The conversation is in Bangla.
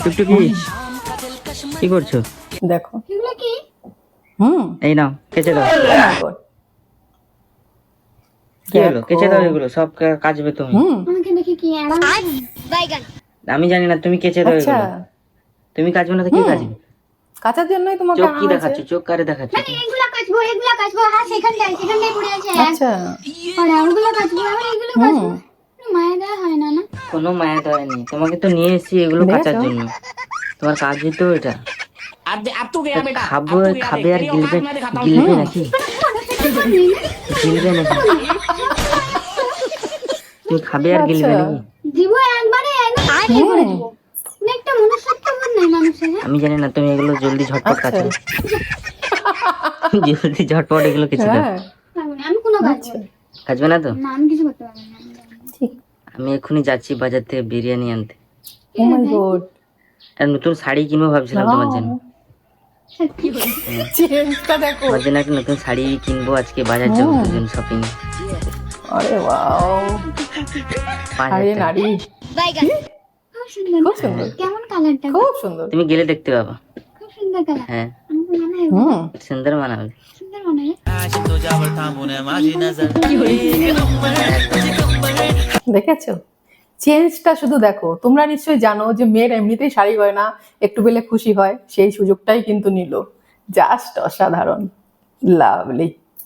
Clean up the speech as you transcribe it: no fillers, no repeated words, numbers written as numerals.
টুকটুকি কি করছো? দেখো এগুলো কি? এই নাও কেচে দাও। কি হলো? কেচে দাও, এগুলো সব কাচবে তুমি। আমাকে দেখে কি আরাম বাইগান? আমি জানি না, তুমি কেচে দাও আচ্ছা, এগুলো। তুমি কাচবে না তো কি কাচবে? কাঁচার জন্যই তোমাকে চোখ আনা কি হয়েছে। দেখাচ্ছ? চোখ কারে দেখাচ্ছ? মানে এগুলো কাচবো হ্যাঁ সেখানটায় পড়ে আছে। আচ্ছা, আর ওগুলো কাচবো আবার এগুলো কাচবো। মায়া দেওয়া হয় না না? কোনো মায়া দয়া নেই, তোমাকে তো নিয়ে এসেছি এগুলো কাচার দেখেছো? জন্য। তোমার কাজই তো এটা। अब तू गया बेटा, খাবো, अब तू गया খাবে আর तेरी গিলবে, औकात मैं दिखाता हूँ। গিলবে নাকি? গিলবে নাকি? তুমি খাবে আর গিলবে আচ্ছা। নাকি? দিব একবারে একদম আগে করে দিব। একটা মনুষ্যত্ববোধ নাই মানুষের। হ্যাঁ? আমি জানি না, তুমি এগুলো জলদি ঝটপট আচ্ছা। কাচবে। জলদি ঝটপট এগুলো কেচে দাও। হ্যাঁ, পারবো না, আমি কোনো কাজ আচ্ছা, করবো কাচবে না তো? না, আমি কিছু করতে পারবো না। ঠিক। আমি এক্ষুনি যাচ্ছি বাজার থেকে বিরিয়ানি আনতে। ও মাই গড, আর নতুন শাড়ি কিনবো ভাবছিলাম তোমার জন্য। সত্যি বলি। চেঞ্জটা দেখো। তোমার জন্য একটা নতুন শাড়ি কিনবো, আজকে বাজার যাবো দুজন শপিং। আরে ওয়াও, 5,000 আরে টাকা। নারী, বাইগান খুব সুন্দর। খুব সুন্দর, কেমন কালারটা? খুব সুন্দর। তুমি গেলে দেখতে পাবা। খুব সুন্দর কালার। হ্যাঁ, আমাকে মনে হয় সুন্দর মানাবে। সুন্দর মনে হয়। দেখেছো চেঞ্জটা? শুধু দেখো, তোমরা নিশ্চয়ই জানো যে মেয়ের এমনিতেই শাড়ি গয়না একটু পেলে খুশি হয়, সেই সুযোগটাই কিন্তু নিল। জাস্ট অসাধারণ, লাভলি।